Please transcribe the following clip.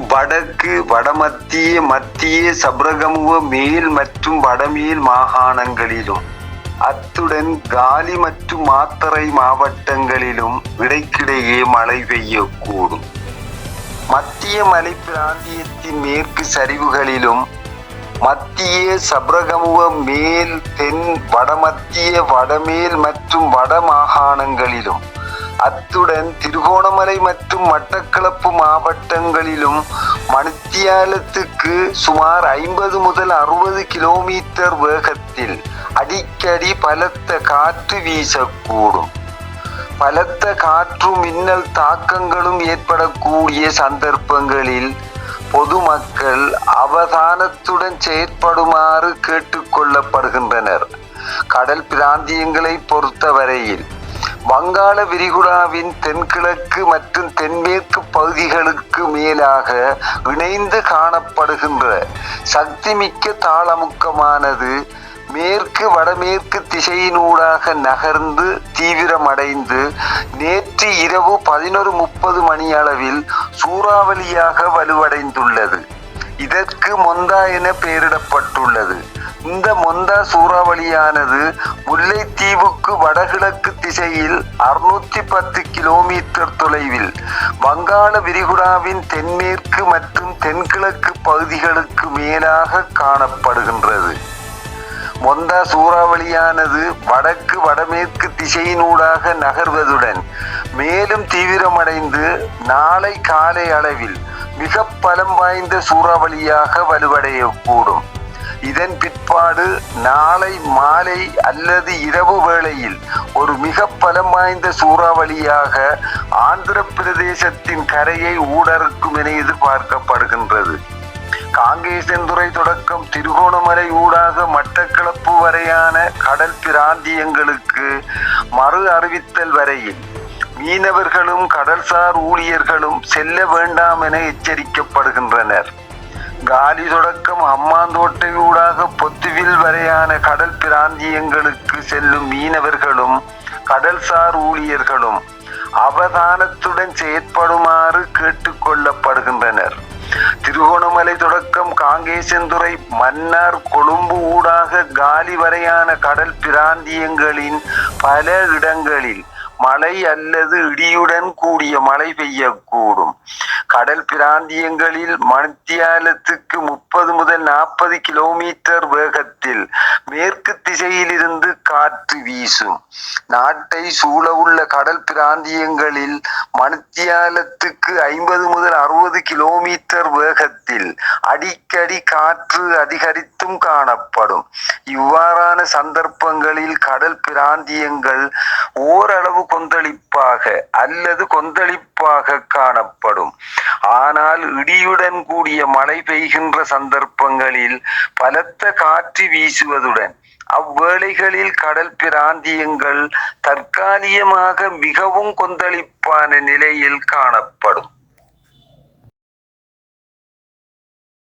வடக்கு, வடமத்திய, மத்திய சப்ரகமுவ மேல் மற்றும் வடமேல் மாகாணங்களிலும் அத்துடன் காலி மற்றும் மாத்தறை மாவட்டங்களிலும் இடைக்கிடையே மழை பெய்யக்கூடும். மத்திய மலை பிராந்தியத்தின் மேற்கு சரிவுகளிலும் மத்திய சப்ரகமுவ மேல், தென், வடமத்திய, வடமேல் மற்றும் வட மாகாணங்களிலும் அத்துடன் திருகோணமலை மற்றும் மட்டக்களப்பு மாவட்டங்களிலும் மணித்தியாலத்துக்கு சுமார் 50 முதல் 60 கிலோமீட்டர் வேகத்தில் அடிக்கடி பலத்த காற்று வீசக்கூடும். பலத்த காற்று மின்னல் தாக்கங்களும் ஏற்படக்கூடிய சந்தர்ப்பங்களில் பொதுமக்கள் அவதானத்துடன் செயற்படுமாறு கேட்டுக்கொள்ளப்படுகின்றனர். கடல் பிராந்தியங்களை பொறுத்தவரையில் வங்காள விரிகுடாவின் தென்கிழக்கு மற்றும் தென்மேற்கு பகுதிகளுக்கு மேலாக இணைந்து காணப்படுகின்ற சக்திமிக்க தாளமுக்கமானது மேற்கு வடமேற்கு திசையினூடாக நகர்ந்து தீவிரமடைந்து நேற்று இரவு 11:30 மணியளவில் சூறாவளியாக வலுவடைந்துள்ளது. இதற்கு மொந்தா என பெயரிடப்பட்டுள்ளது. இந்த மொந்தா சூறாவளியானது முல்லைத்தீவுக்கு வடகிழக்கு திசையில் 610 கிலோமீட்டர் தொலைவில் வங்காள விரிகுடாவின் தென்மேற்கு மற்றும் தென்கிழக்கு பகுதிகளுக்கு மேலாக காணப்படுகின்றது. மொந்தா சூறாவளியானது வடக்கு வடமேற்கு திசையினூடாக நகர்வதுடன் மேலும் தீவிரமடைந்து நாளை காலை அளவில் மிக பலம் வாய்ந்த சூறாவளியாக வலுவடையக்கூடும். இதன் பிற்பாடு நாளை மாலை அல்லது இரவு வேளையில் ஒரு மிக பலம் வாய்ந்த சூறாவளியாக ஆந்திர பிரதேசத்தின் கரையை ஊடறுக்கும் என எதிர்பார்க்கப்படுகின்றது. காங்கேசன்துறை தொடக்கம் திருகோணமலை ஊடாக மட்டக்களப்பு வரையான கடல் பிராந்தியங்களுக்கு மறு அறிவித்தல் வரையில் மீனவர்களும் கடல்சார் ஊழியர்களும் செல்ல வேண்டாம் என எச்சரிக்கப்படுகின்றனர். காலி தொடக்கம் ஹம்மாந்தோட்டை ஊடாக பொத்துவில் வரையான கடல் பிராந்தியங்களுக்கு செல்லும் மீனவர்களும் கடல்சார் ஊழியர்களும் அவதானத்துடன் செயற்படுமாறு கேட்டுக்கொள்ளப்படுகின்றனர். திருகோணமலை தொடக்கம் காங்கேசன்துறை, மன்னார், கொழும்பு ஊடாக காலி வரையான கடல் பிராந்தியங்களின் பல இடங்களில் மழை அல்லது இடியுடன் கூடிய மழை பெய்யக்கூடும். கடல் பிராந்தியங்களில் மணித்தியாலத்துக்கு 30 முதல் 40 கிலோமீட்டர் வேகத்தில் மேற்கு திசையிலிருந்து காற்று வீசும். நாட்டை சூழவுள்ள கடல் பிராந்தியங்களில் மணித்தியாலத்துக்கு 50 முதல் 60 கிலோமீட்டர் வேகத்தில் அடிக்கடி காற்று அதிகரித்தும் காணப்படும். இவ்வாறான சந்தர்ப்பங்களில் கடல் பிராந்தியங்கள் ஓரளவு கொந்தளிப்பாக அல்லது கொந்தளிப்பாக காணப்படும். ஆனால் இடியுடன் கூடிய மழை பெய்கின்ற சந்தர்ப்பங்களில் பலத்த காற்று வீசுவதுடன் அவ்வேளைகளில் கடல் பிராந்தியங்கள் தற்காலிகமாக மிகவும் கொந்தளிப்பான நிலையில் காணப்படும்.